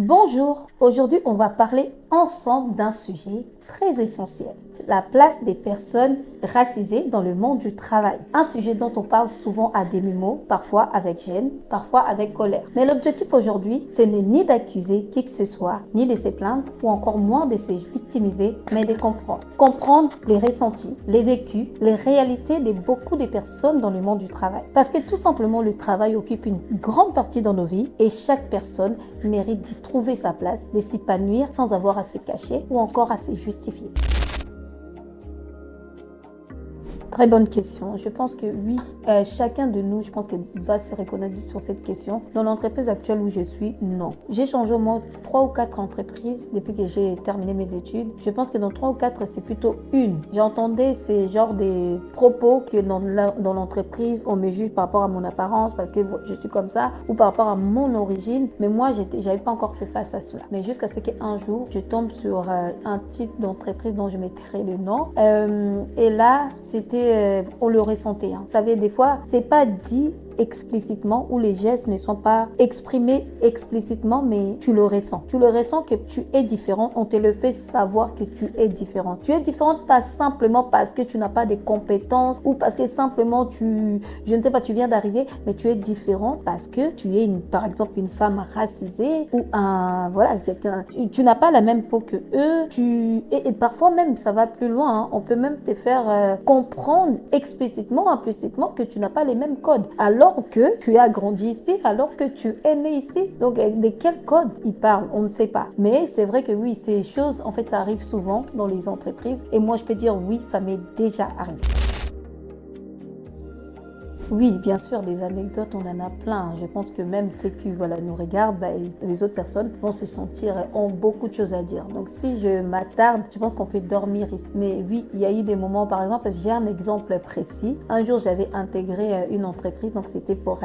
Bonjour, aujourd'hui on va parler ensemble d'un sujet très essentiel, la place des personnes racisées dans le monde du travail. Un sujet dont on parle souvent à demi-mot, parfois avec gêne, parfois avec colère. Mais l'objectif aujourd'hui, ce n'est ni d'accuser qui que ce soit, ni de se plaindre, ou encore moins de se victimiser, mais de comprendre. Comprendre les ressentis, les vécus, les réalités de beaucoup de personnes dans le monde du travail. Parce que tout simplement, le travail occupe une grande partie dans nos vies et chaque personne mérite d'y trouver sa place, de s'épanouir sans avoir à se cacher ou encore à se justifier. Très bonne question. Je pense que oui, chacun de nous, je pense qu'il va se reconnaître sur cette question. Dans l'entreprise actuelle où je suis, non. J'ai changé au moins 3 ou 4 entreprises depuis que j'ai terminé mes études. Je pense que dans 3 ou 4, c'est plutôt une. J'entendais ces genres de propos que dans l'entreprise, on me juge par rapport à mon apparence parce que je suis comme ça ou par rapport à mon origine. Mais moi, j'avais pas encore fait face à cela. Mais jusqu'à ce qu'un jour, je tombe sur un type d'entreprise dont je mettrai le nom. Et là, on le ressentait. Vous savez, des fois, c'est pas dit explicitement ou les gestes ne sont pas exprimés explicitement, mais tu le ressens. Tu le ressens que tu es différent. On te le fait savoir que tu es différent. Tu es différente pas simplement parce que tu n'as pas de compétences ou parce que simplement je ne sais pas, tu viens d'arriver, mais tu es différent parce que tu es par exemple une femme racisée ou tu n'as pas la même peau que eux. Et parfois même ça va plus loin. On peut même te faire comprendre explicitement, implicitement que tu n'as pas les mêmes codes. Alors que tu as grandi ici, alors que tu es né ici. Donc, de quel code ils parlent, on ne sait pas. Mais c'est vrai que oui, ces choses, en fait, ça arrive souvent dans les entreprises. Et moi, je peux dire oui, ça m'est déjà arrivé. Oui, bien sûr, des anecdotes, on en a plein. Je pense que même ceux qui nous regardent, les autres personnes vont se sentir, ont beaucoup de choses à dire. Donc, si je m'attarde, je pense qu'on peut dormir ici. Mais oui, il y a eu des moments, par exemple, parce que j'ai un exemple précis. Un jour, j'avais intégré une entreprise, donc c'était pour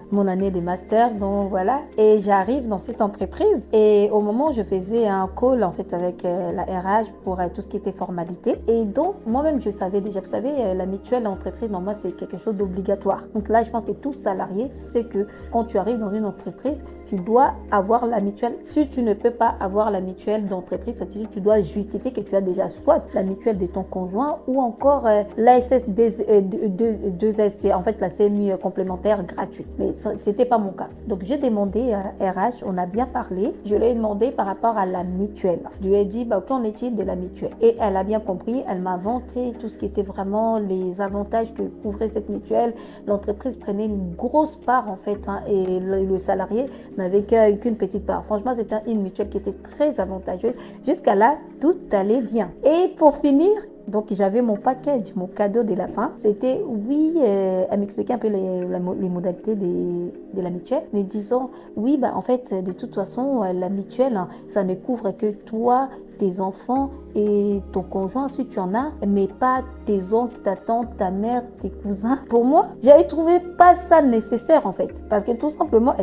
mon année de master, donc voilà. Et j'arrive dans cette entreprise et au moment où je faisais un call, en fait, avec la RH pour tout ce qui était formalité. Et donc, moi-même, je savais déjà, vous savez, la mutuelle d'entreprise, normalement, c'est quelque chose d'obligatoire. Donc là, je pense que tout salarié sait que quand tu arrives dans une entreprise, tu dois avoir la mutuelle. Si tu ne peux pas avoir la mutuelle d'entreprise, c'est-à-dire que tu dois justifier que tu as déjà soit la mutuelle de ton conjoint ou encore l'ASS 2S, en fait la CMU complémentaire gratuite. Mais ce n'était pas mon cas. Donc j'ai demandé à RH, on a bien parlé, je lui ai demandé par rapport à la mutuelle. Je lui ai dit, qu'en est-il de la mutuelle? Et elle a bien compris, elle m'a vanté tout ce qui était vraiment les avantages que couvrait cette mutuelle. L'entreprise prenait une grosse part en fait et le salarié n'avait qu'une petite part. Franchement, c'était une mutuelle qui était très avantageuse. Jusqu'à là, tout allait bien. Et pour finir, donc j'avais mon package, mon cadeau de la fin. C'était oui, elle m'expliquait un peu les modalités de la mutuelle, mais disons oui, en fait, de toute façon, la mutuelle, ça ne couvre que toi, tes enfants et ton conjoint si tu en as, mais pas tes oncles, ta tante, ta mère, tes cousins. Pour moi, j'avais trouvé pas ça nécessaire en fait, parce que tout simplement,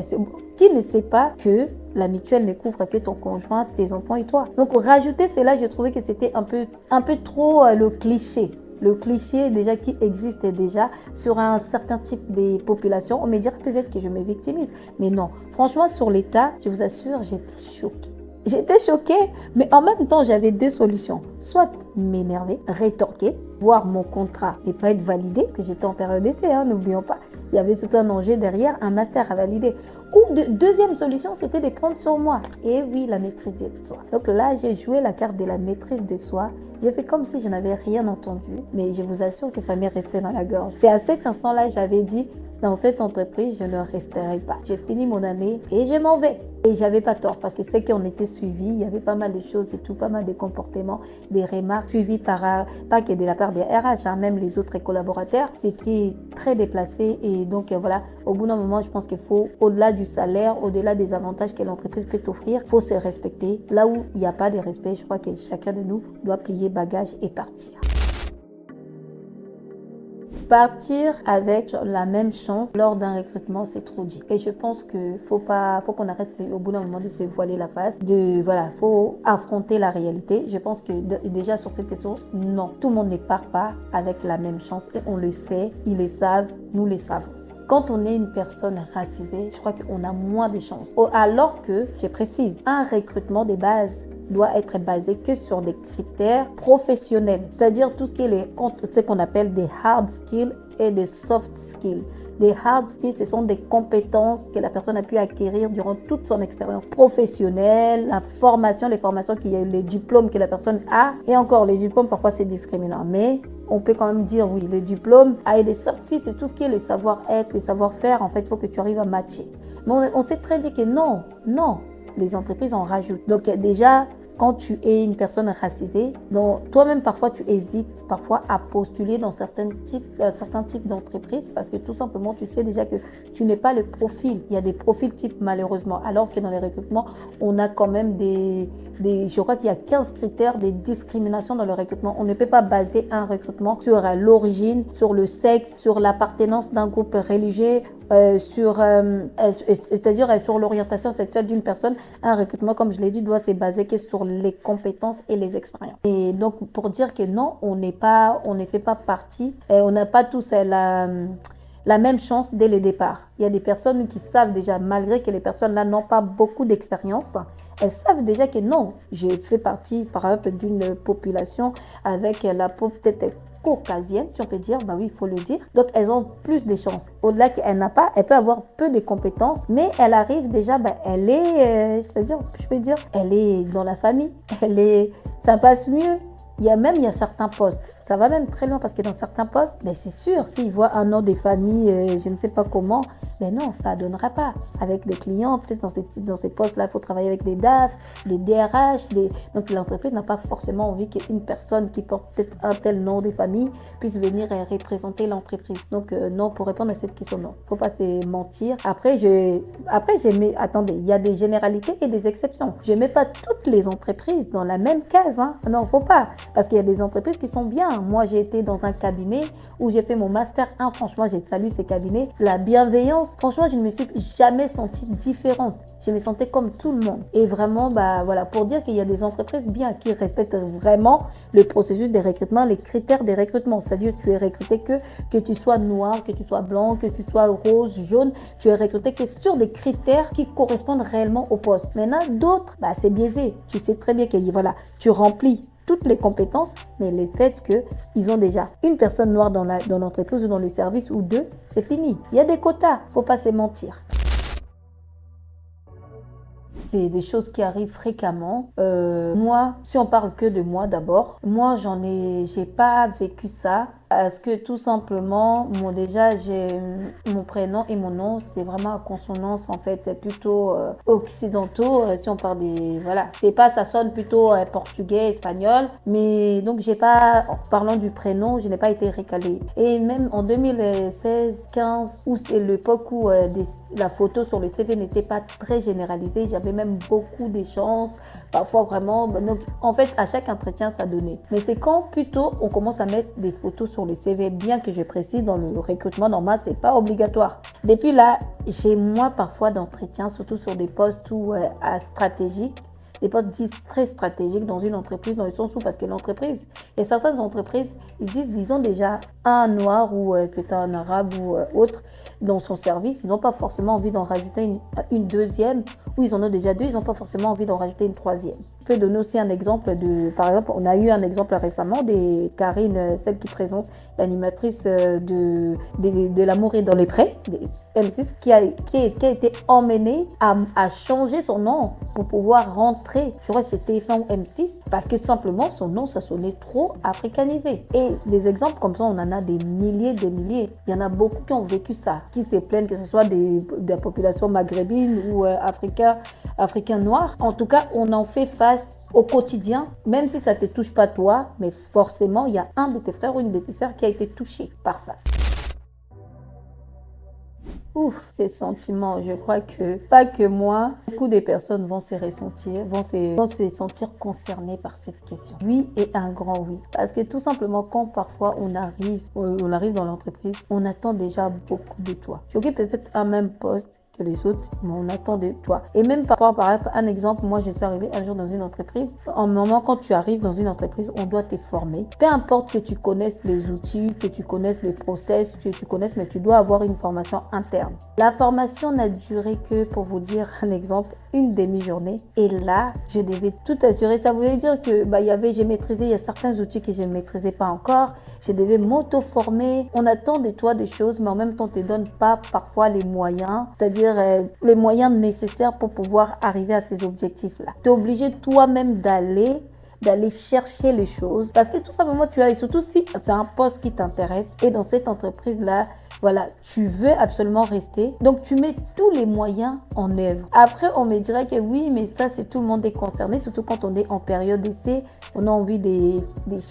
qui ne sait pas que la mutuelle ne couvre que ton conjoint, tes enfants et toi. Donc rajouter cela, j'ai trouvé que c'était un peu trop le cliché. Le cliché déjà qui existe déjà sur un certain type de population. On me dirait peut-être que je me victimise. Mais non, franchement, sur l'État, je vous assure, j'étais choquée. J'étais choquée, mais en même temps, j'avais deux solutions. Soit m'énerver, rétorquer, voir mon contrat et pas être validé, parce que j'étais en période d'essai, n'oublions pas. Il y avait surtout un enjeu derrière, un master à valider. Ou deuxième solution, c'était de prendre sur moi. Et oui, la maîtrise de soi. Donc là, j'ai joué la carte de la maîtrise de soi. J'ai fait comme si je n'avais rien entendu, mais je vous assure que ça m'est resté dans la gorge. C'est à cet instant-là, j'avais dit, dans cette entreprise, je ne resterai pas. J'ai fini mon année et je m'en vais. Et j'avais pas tort parce que ceux qui ont été suivis, il y avait pas mal de choses et tout, pas mal de comportements, des remarques suivies pas que de la part des RH, même les autres collaborateurs. C'était très déplacé et donc voilà, au bout d'un moment, je pense qu'il faut, au-delà du salaire, au-delà des avantages que l'entreprise peut t'offrir, il faut se respecter. Là où il n'y a pas de respect, je crois que chacun de nous doit plier bagage et partir. Partir avec la même chance lors d'un recrutement, c'est trop dit. Et je pense qu'il faut qu'on arrête au bout d'un moment de se voiler la face, faut affronter la réalité. Je pense que déjà sur cette question, non, tout le monde ne part pas avec la même chance et on le sait, ils le savent, nous le savons. quand on est une personne racisée, je crois qu'on a moins de chances. Alors que, je précise, un recrutement de base doit être basé que sur des critères professionnels, c'est-à-dire tout ce qui est ce qu'on appelle des hard skills et des soft skills. Les hard skills, ce sont des compétences que la personne a pu acquérir durant toute son expérience professionnelle, la formation, les formations qu'il y a eu, les diplômes que la personne a. Et encore, les diplômes, parfois, c'est discriminant. Mais on peut quand même dire, oui, les diplômes, et les soft skills, c'est tout ce qui est le savoir-être, le savoir-faire. En fait, il faut que tu arrives à matcher. Mais on sait très bien que non, les entreprises en rajoutent. Donc déjà, quand tu es une personne racisée, donc toi-même parfois tu hésites parfois à postuler dans certains types d'entreprises parce que tout simplement tu sais déjà que tu n'es pas le profil. Il y a des profils types malheureusement, alors que dans les recrutements, on a quand même je crois qu'il y a 15 critères de discrimination dans le recrutement. On ne peut pas baser un recrutement sur l'origine, sur le sexe, sur l'appartenance d'un groupe religieux, c'est-à-dire sur l'orientation sexuelle d'une personne. Un recrutement, comme je l'ai dit, doit se baser que sur les compétences et les expériences. Et donc, pour dire que non, on ne fait pas partie, on n'a pas tous la même chance dès le départ. Il y a des personnes qui savent déjà, malgré que les personnes-là n'ont pas beaucoup d'expérience, elles savent déjà que non, je fais partie, par exemple, d'une population avec la peau peut-être caucasienne, si on peut dire, oui, il faut le dire. Donc, elles ont plus de chances. Au-delà qu'elle n'a pas, elle peut avoir peu de compétences, mais elle arrive déjà, elle est, je peux dire, elle est dans la famille, ça passe mieux. Il y a certains postes, ça va même très loin parce que dans certains postes, c'est sûr, s'ils voient un nom des familles, je ne sais pas comment, non, ça ne donnera pas. Avec des clients, peut-être dans ces postes-là, il faut travailler avec des DAF, des DRH, donc l'entreprise n'a pas forcément envie qu'une personne qui porte peut-être un tel nom des familles puisse venir représenter l'entreprise. Donc non, pour répondre à cette question, non, il ne faut pas se mentir. Après, attendez, il y a des généralités et des exceptions. Je ne mets pas toutes les entreprises dans la même case, hein. Non, il ne faut pas. Parce qu'il y a des entreprises qui sont bien. Moi, j'ai été dans un cabinet où j'ai fait mon master 1. Franchement, j'ai salué ces cabinets. La bienveillance, franchement, je ne me suis jamais sentie différente. Je me sentais comme tout le monde. Et vraiment, voilà, pour dire qu'il y a des entreprises bien qui respectent vraiment le processus des recrutements, les critères des recrutements. C'est-à-dire que tu es recruté que tu sois noir, que tu sois blanc, que tu sois rose, jaune. Tu es recruté que sur des critères qui correspondent réellement au poste. Maintenant, d'autres, c'est biaisé. Tu sais très bien que voilà, tu remplis toutes les compétences, mais le fait qu'ils ont déjà une personne noire dans l'entreprise ou dans le service ou deux, c'est fini. Il y a des quotas, faut pas se mentir. C'est des choses qui arrivent fréquemment. Moi, si on parle que de moi d'abord, moi j'ai pas vécu ça. Parce que tout simplement, déjà, j'ai mon prénom et mon nom, c'est vraiment à consonance en fait plutôt occidentaux. Si on parle voilà, c'est pas, ça sonne plutôt portugais, espagnol. Mais donc j'ai pas, en parlant du prénom, je n'ai pas été recalée. Et même en 2016-15, où c'est l'époque où la photo sur le CV n'était pas très généralisée, j'avais même beaucoup de chances. Parfois vraiment, donc en fait à chaque entretien ça donnait. Mais c'est quand plutôt on commence à mettre des photos sur le CV, bien que je précise dans le recrutement normal, c'est pas obligatoire. Depuis là, j'ai moins parfois d'entretiens, surtout sur des postes stratégiques. Des postes disent très stratégiques dans une entreprise, dans le sens où, parce que l'entreprise, et certaines entreprises, ils ont déjà un noir ou peut-être un arabe ou autre dans son service. Ils n'ont pas forcément envie d'en rajouter une deuxième, ou ils en ont déjà deux, ils n'ont pas forcément envie d'en rajouter une troisième. Je peux donner aussi un exemple par exemple, on a eu un exemple récemment de Karine, celle qui présente l'animatrice de L'amour est dans les prés, M6, qui a été emmenée à changer son nom pour pouvoir rentrer, je crois que c'était TF1 ou M6, parce que tout simplement son nom ça sonnait trop africanisé. Et des exemples comme ça, on en a des milliers. Il y en a beaucoup qui ont vécu ça, qui se plaignent, que ce soit de la population maghrébine ou africain noir. En tout cas, on en fait face au quotidien, même si ça ne te touche pas toi, mais forcément, il y a un de tes frères ou une de tes sœurs qui a été touché par ça. Ces sentiments, je crois que, pas que moi, beaucoup de personnes vont se ressentir, vont se sentir concernées par cette question. Oui et un grand oui. Parce que tout simplement, quand parfois on arrive dans l'entreprise, on attend déjà beaucoup de toi. Tu occupes peut-être un même poste, que les autres, on attend de toi. Et même par rapport à un exemple, moi je suis arrivée un jour dans une entreprise. En moment, quand tu arrives dans une entreprise, on doit te former. Peu importe que tu connaisses les outils, que tu connaisses le process, que tu connaisses, mais tu dois avoir une formation interne. La formation n'a duré que, pour vous dire un exemple, une demi-journée. Et là, je devais tout assurer. Ça voulait dire que j'ai maîtrisé, il y a certains outils que je ne maîtrisais pas encore. Je devais m'auto-former. On attend de toi des choses, mais en même temps, on ne te donne pas parfois les moyens, c'est-à-dire les moyens nécessaires pour pouvoir arriver à ces objectifs-là. Tu es obligé toi-même d'aller chercher les choses parce que tout simplement tu as, et surtout si c'est un poste qui t'intéresse et dans cette entreprise-là, voilà, tu veux absolument rester. Donc, tu mets tous les moyens en œuvre. Après, on me dirait que oui, mais ça, c'est tout le monde est concerné, surtout quand on est en période d'essai. On a envie des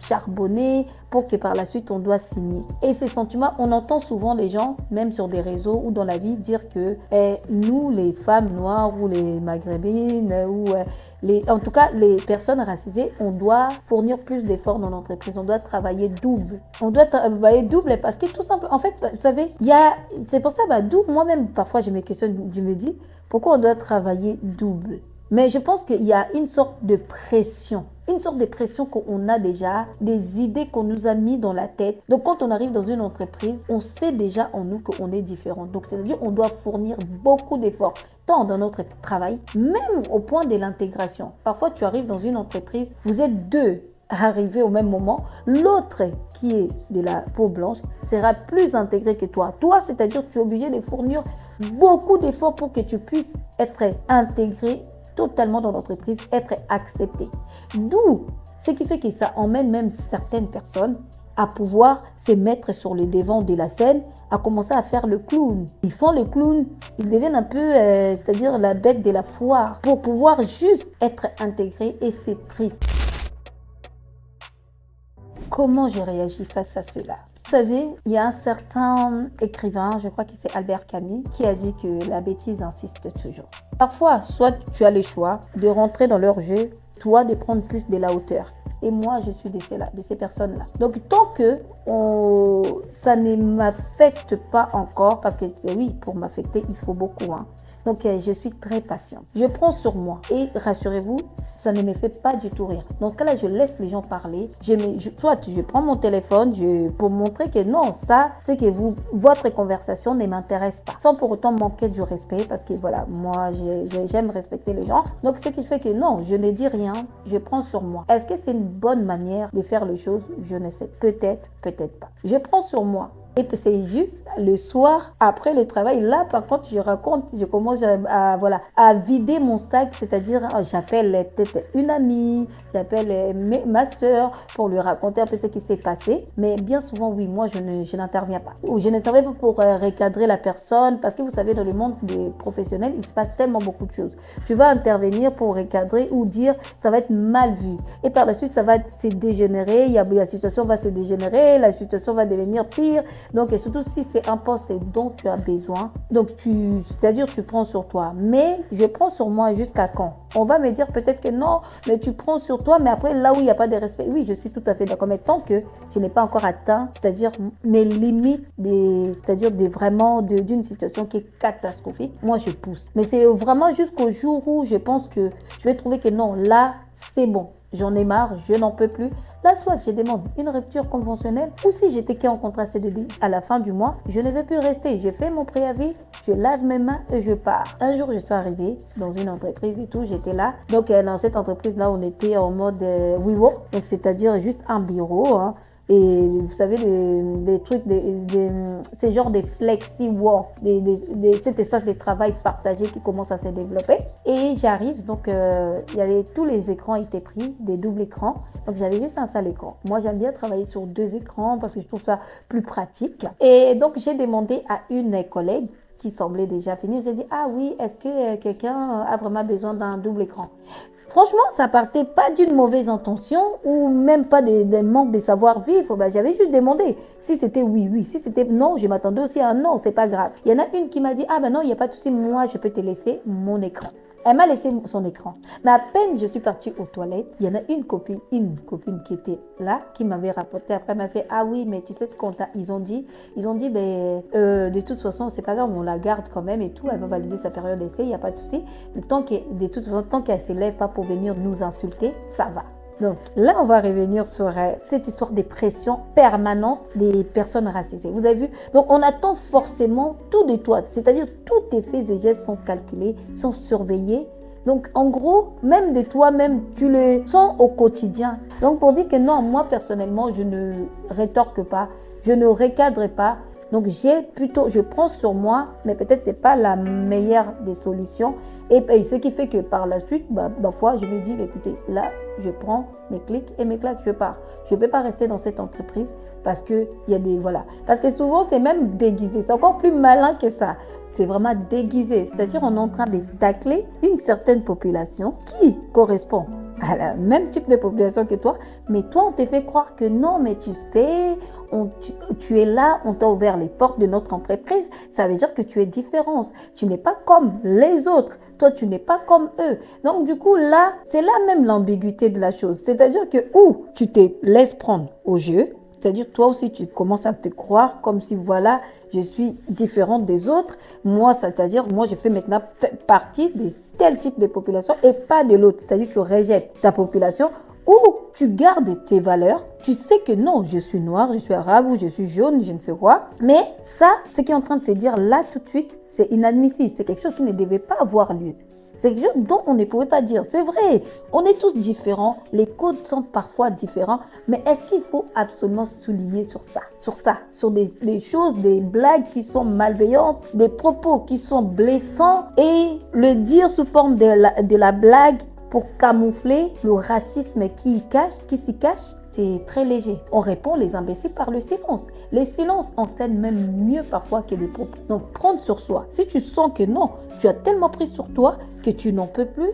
charbonner pour que par la suite, on doit signer. Et ces sentiments, on entend souvent les gens, même sur des réseaux ou dans la vie, dire que nous, les femmes noires ou les maghrébines ou en tout cas, les personnes racisées, on doit fournir plus d'efforts dans l'entreprise. On doit travailler double. On doit travailler double parce que tout simplement, en fait, vous savez, c'est pour ça, d'où moi-même, parfois, je me questionne, je me dis, pourquoi on doit travailler double? Mais je pense qu'il y a une sorte de pression qu'on a déjà, des idées qu'on nous a mis dans la tête. Donc, quand on arrive dans une entreprise, on sait déjà en nous qu'on est différent. Donc, c'est-à-dire qu'on doit fournir beaucoup d'efforts, tant dans notre travail, même au point de l'intégration. Parfois, tu arrives dans une entreprise, vous êtes deux arriver au même moment, l'autre qui est de la peau blanche sera plus intégré que toi. Toi, c'est-à-dire que tu es obligé de fournir beaucoup d'efforts pour que tu puisses être intégré totalement dans l'entreprise, être accepté. D'où ce qui fait que ça emmène même certaines personnes à pouvoir se mettre sur le devant de la scène, à commencer à faire le clown. Ils font le clown, ils deviennent un peu, c'est-à-dire la bête de la foire, pour pouvoir juste être intégré et c'est triste. Comment je réagis face à cela? Vous savez, il y a un certain écrivain, je crois que c'est Albert Camus, qui a dit que la bêtise insiste toujours. Parfois, soit tu as le choix de rentrer dans leur jeu, toi de prendre plus de la hauteur. Et moi, je suis de ces personnes-là. Donc, tant que ça ne m'affecte pas encore, parce que oui, pour m'affecter, il faut beaucoup. Donc, je suis très patiente. Je prends sur moi. Et rassurez-vous, ça ne me fait pas du tout rire. Dans ce cas-là, je laisse les gens parler. Soit je prends mon téléphone pour montrer que non, ça, c'est que votre conversation ne m'intéresse pas. Sans pour autant manquer du respect, parce que voilà, moi, j'aime respecter les gens. Donc, ce qui fait que non, je ne dis rien, je prends sur moi. Est-ce que c'est une bonne manière de faire les choses? Je ne sais. Peut-être, peut-être pas. Je prends sur moi. Et c'est juste le soir, après le travail, là par contre, je commence à vider mon sac, c'est-à-dire j'appelle peut-être une amie, j'appelle ma soeur pour lui raconter un peu ce qui s'est passé. Mais bien souvent, oui, moi, je n'interviens pas. Ou je n'interviens pas pour recadrer la personne, parce que vous savez, dans le monde des professionnels, il se passe tellement beaucoup de choses. Tu vas intervenir pour recadrer ou dire, ça va être mal vu. Et par la suite, ça va se dégénérer, la situation va se dégénérer, la situation va devenir pire. Donc, et surtout si c'est un poste dont tu as besoin, donc c'est-à-dire tu prends sur toi. Mais je prends sur moi jusqu'à quand? On va me dire peut-être que non, mais tu prends sur toi, mais après là où il n'y a pas de respect, oui, je suis tout à fait d'accord. Mais tant que je n'ai pas encore atteint, c'est-à-dire mes limites, c'est-à-dire vraiment d'une situation qui est catastrophique, moi je pousse. Mais c'est vraiment jusqu'au jour où je pense que je vais trouver que non, là c'est bon. J'en ai marre, je n'en peux plus. Là, soit je demande une rupture conventionnelle ou si j'étais qu'en contrat CDD à la fin du mois, je ne vais plus rester. Je fais mon préavis, je lave mes mains et je pars. Un jour, je suis arrivée dans une entreprise et tout, j'étais là. Donc, dans cette entreprise-là, on était en mode WeWork, donc c'est-à-dire juste un bureau. Et vous savez, des trucs, c'est genre des flexi-work, cet espace de travail partagé qui commence à se développer. Et j'arrive, donc tous les écrans étaient pris, des doubles écrans. Donc j'avais juste un seul écran. Moi, j'aime bien travailler sur 2 écrans parce que je trouve ça plus pratique. Et donc, j'ai demandé à une collègue qui semblait déjà finie. J'ai dit, ah oui, est-ce que quelqu'un a vraiment besoin d'un double écran? Franchement, ça partait pas d'une mauvaise intention ou même pas d'un manque de savoir-vivre. J'avais juste demandé. Si c'était oui, oui. Si c'était non, je m'attendais aussi à un non, c'est pas grave. Il y en a une qui m'a dit, ah non, il n'y a pas de souci, moi, je peux te laisser mon écran. Elle m'a laissé son écran. Mais à peine je suis partie aux toilettes, il y en a une copine qui était là, qui m'avait rapporté. Après, elle m'a fait, ah oui, mais tu sais ce qu'on t'a. Ils ont dit, ben, de toute façon, c'est pas grave, on la garde quand même et tout. Elle va valider sa période d'essai, il n'y a pas de souci. Mais de toute façon, tant qu'elle ne s'élève pas pour venir nous insulter, ça va. Donc là, on va revenir sur cette histoire des pressions permanentes des personnes racisées. Vous avez vu? Donc on attend forcément tout de toi, c'est-à-dire tous tes faits et gestes sont calculés, sont surveillés. Donc en gros, même de toi-même, tu le sens au quotidien. Donc pour dire que non, moi personnellement, je ne rétorque pas, je ne recadre pas. Donc je prends sur moi, mais peut-être c'est pas la meilleure des solutions. Et ce qui fait que par la suite, parfois je me dis, écoutez, là, je prends mes clics et mes claques, je pars. Je ne peux pas rester dans cette entreprise parce que il y a des voilà. Parce que souvent c'est même déguisé, c'est encore plus malin que ça. C'est vraiment déguisé, c'est-à-dire on est en train de tacler une certaine population qui correspond à la même type de population que toi, mais toi on te fait croire que non, mais tu sais, tu es là, on t'a ouvert les portes de notre entreprise, ça veut dire que tu es différente, tu n'es pas comme les autres, toi tu n'es pas comme eux. Donc du coup là, c'est là même l'ambiguïté de la chose, c'est-à-dire que ou tu te laisses prendre au jeu, c'est-à-dire toi aussi tu commences à te croire comme si voilà, je suis différente des autres, moi c'est-à-dire moi je fais maintenant partie de tel type de population et pas de l'autre, c'est-à-dire tu rejettes ta population ou tu gardes tes valeurs, tu sais que non, je suis noire, je suis arabe ou je suis jaune, je ne sais quoi, mais ça, ce qui est en train de se dire là tout de suite, c'est inadmissible, c'est quelque chose qui ne devait pas avoir lieu. C'est quelque chose dont on ne pouvait pas dire. C'est vrai, on est tous différents, les codes sont parfois différents, mais est-ce qu'il faut absolument souligner sur sur des choses, des blagues qui sont malveillantes, des propos qui sont blessants et le dire sous forme de la blague pour camoufler le racisme qui s'y cache? C'est très léger. On répond les imbéciles par le silence. Les silences enseignent même mieux parfois que les propos. Donc, prendre sur soi. Si tu sens que non, tu as tellement pris sur toi que tu n'en peux plus,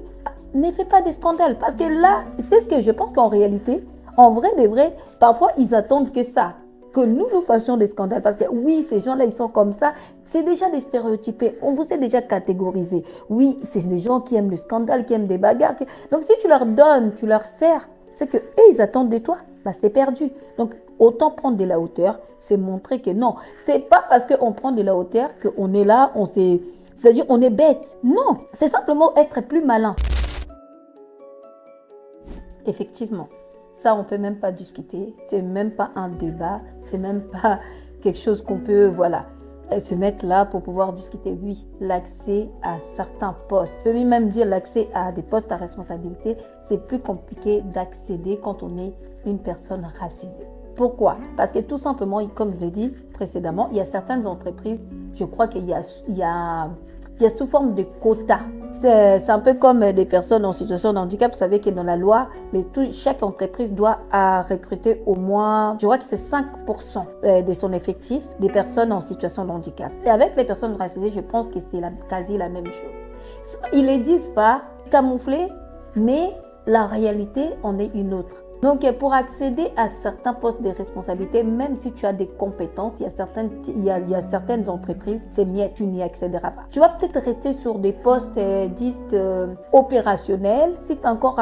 ne fais pas des scandales. Parce que là, c'est ce que je pense qu'en réalité, en vrai de vrai, parfois, ils attendent que ça. Que nous fassions des scandales. Parce que oui, ces gens-là, ils sont comme ça. C'est déjà des stéréotypés. On vous est déjà catégorisé. Oui, c'est des gens qui aiment le scandale, qui aiment des bagarres. Donc, si tu leur donnes, tu leur sers, c'est que eux, ils attendent de toi, c'est perdu. Donc, autant prendre de la hauteur, c'est montrer que non, c'est pas parce qu'on prend de la hauteur qu'on est là, c'est-à-dire on est bête. Non, c'est simplement être plus malin. Effectivement, ça, on peut même pas discuter, c'est même pas un débat, c'est même pas quelque chose qu'on peut, se mettre là pour pouvoir discuter. Oui, l'accès à certains postes, je peux même dire l'accès à des postes à responsabilité, c'est plus compliqué d'accéder quand on est une personne racisée. Pourquoi? Parce que tout simplement, comme je l'ai dit précédemment, il y a certaines entreprises, je crois qu'il y a sous forme de quotas. C'est un peu comme des personnes en situation de handicap. Vous savez que dans la loi, chaque entreprise doit recruter au moins, je crois que c'est 5% de son effectif des personnes en situation de handicap. Et avec les personnes racisées, je pense que c'est quasi la même chose. Ils ne les disent pas camouflés, mais la réalité en est une autre. Donc, pour accéder à certains postes de responsabilité, même si tu as des compétences, il y a certaines entreprises, c'est mieux, tu n'y accéderas pas. Tu vas peut-être rester sur des postes dits opérationnels. Si tu as encore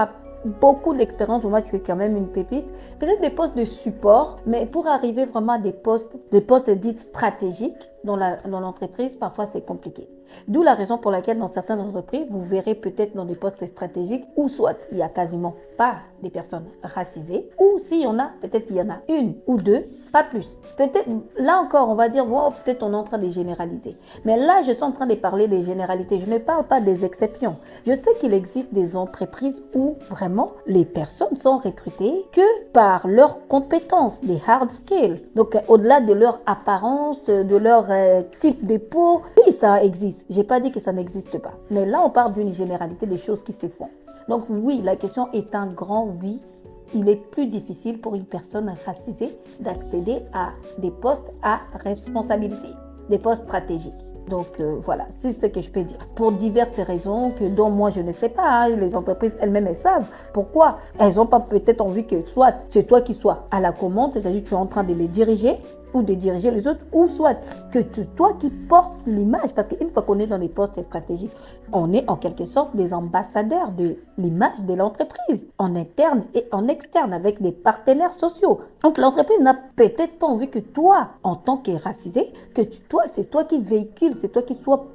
beaucoup d'expérience, moi tu es quand même une pépite. Peut-être des postes de support, mais pour arriver vraiment à des postes dits stratégiques dans l'entreprise, parfois c'est compliqué. D'où la raison pour laquelle dans certaines entreprises, vous verrez peut-être dans des postes stratégiques où soit il n'y a quasiment pas des personnes racisées, ou s'il y en a, peut-être il y en a une ou deux, pas plus. Peut-être, là encore, on va dire, peut-être on est en train de généraliser. Mais là, je suis en train de parler des généralités. Je ne parle pas des exceptions. Je sais qu'il existe des entreprises où vraiment les personnes sont recrutées que par leurs compétences, des hard skills. Donc, au-delà de leur apparence, de leur type de peau, oui, ça existe. Je n'ai pas dit que ça n'existe pas. Mais là, on parle d'une généralité des choses qui se font. Donc oui, la question est un grand oui. Il est plus difficile pour une personne racisée d'accéder à des postes à responsabilité, des postes stratégiques. Donc voilà, c'est ce que je peux dire. Pour diverses raisons dont moi je ne sais pas, les entreprises elles-mêmes elles savent. Pourquoi? Elles n'ont pas peut-être envie que soit c'est toi qui sois à la commande, c'est-à-dire que tu es en train de les diriger. ou de diriger les autres, ou soit que toi qui portes l'image, parce qu'une fois qu'on est dans les postes stratégiques, on est en quelque sorte des ambassadeurs de l'image de l'entreprise, en interne et en externe, avec des partenaires sociaux. Donc l'entreprise n'a peut-être pas envie que toi, en tant que racisé, c'est toi qui véhicule, c'est toi qui sois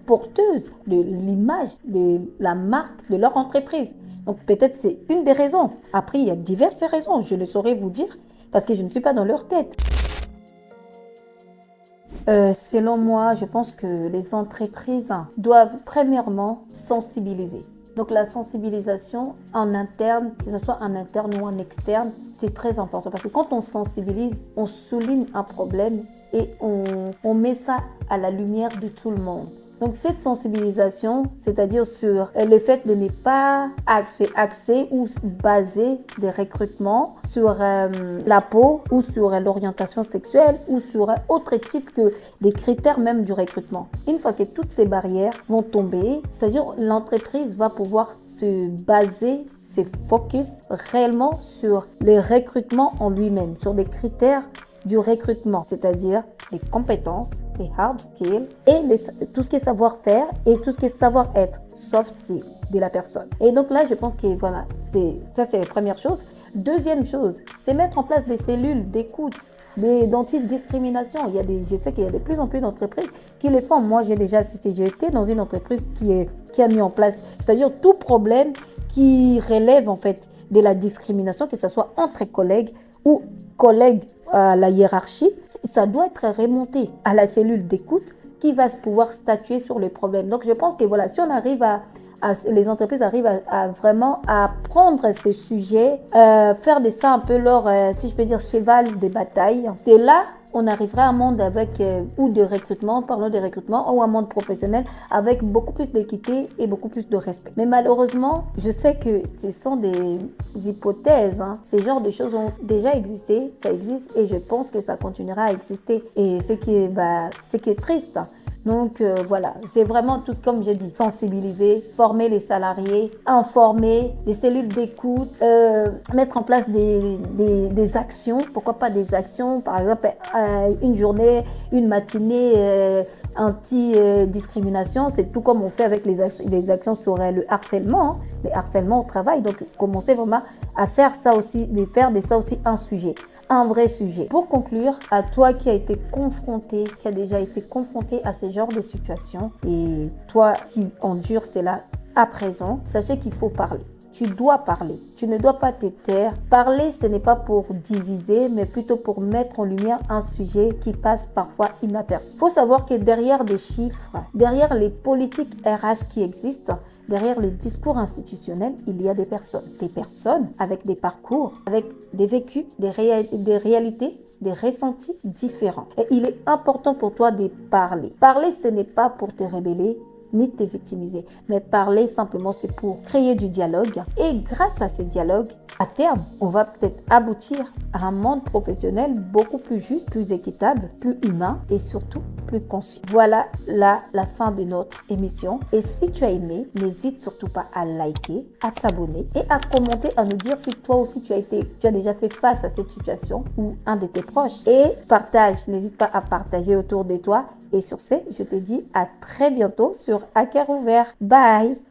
porteuse de l'image, de la marque de leur entreprise. Donc peut-être c'est une des raisons. Après, il y a diverses raisons, je ne saurais vous dire, parce que je ne suis pas dans leur tête. Selon moi, je pense que les entreprises doivent premièrement sensibiliser. Donc la sensibilisation en interne, que ce soit en interne ou en externe, c'est très important parce que quand on sensibilise, on souligne un problème et on met ça à la lumière de tout le monde. Donc cette sensibilisation, c'est-à-dire sur le fait de ne pas axer ou baser des recrutements sur la peau ou sur l'orientation sexuelle ou sur un autre type que des critères même du recrutement. Une fois que toutes ces barrières vont tomber, c'est-à-dire l'entreprise va pouvoir se baser ses focus réellement sur les recrutements en lui-même, sur des critères du recrutement, c'est-à-dire les compétences, les hard skills et tout ce qui est savoir-faire et tout ce qui est savoir-être, soft skills de la personne. Et donc là, je pense que voilà, c'est la première chose. Deuxième chose, c'est mettre en place des cellules d'écoute, d'anti-discrimination. Je sais qu'il y a de plus en plus d'entreprises qui le font. Moi, j'ai déjà assisté, j'ai été dans une entreprise qui a mis en place, c'est-à-dire tout problème qui relève en fait de la discrimination, que ce soit entre collègues ou collègues à la hiérarchie, ça doit être remonté à la cellule d'écoute qui va pouvoir statuer sur le problème. Donc je pense que voilà, si on arrive les entreprises arrivent à vraiment à prendre ces sujets, faire de ça un peu leur, si je peux dire, cheval de bataille. Et là, on arrivera à un monde avec, ou de recrutement, parlons de recrutement, ou un monde professionnel avec beaucoup plus d'équité et beaucoup plus de respect. Mais malheureusement, je sais que ce sont des hypothèses. Ces genres de choses ont déjà existé, ça existe et je pense que ça continuera à exister. Et ce qui est triste. Donc voilà, c'est vraiment tout comme j'ai dit, sensibiliser, former les salariés, informer, des cellules d'écoute, mettre en place des actions, pourquoi pas des actions, par exemple une journée, une matinée anti-discrimination, c'est tout comme on fait avec les actions sur le harcèlement, les harcèlements au travail, donc commencer vraiment à faire ça aussi, de ça aussi un sujet. Un vrai sujet. Pour conclure, à toi qui a déjà été confronté à ce genre de situation et toi qui endures cela à présent, sachez qu'il faut parler. Tu dois parler. Tu ne dois pas te taire. Parler, ce n'est pas pour diviser, mais plutôt pour mettre en lumière un sujet qui passe parfois inaperçu. Il faut savoir que derrière des chiffres, derrière les politiques RH qui existent, derrière les discours institutionnels, il y a des personnes avec des parcours, avec des vécus, des réalités, des ressentis différents. Et il est important pour toi de parler. Parler, ce n'est pas pour te rébeller, ni te victimiser, mais parler simplement c'est pour créer du dialogue et grâce à ce dialogue, à terme, on va peut-être aboutir à un monde professionnel beaucoup plus juste, plus équitable, plus humain et surtout plus conscient. Voilà la fin de notre émission et si tu as aimé, n'hésite surtout pas à liker, à t'abonner et à commenter, à nous dire si toi aussi tu as déjà fait face à cette situation ou un de tes proches et n'hésite pas à partager autour de toi. Et sur ce, je te dis à très bientôt sur À Cœur Ouvert. Bye!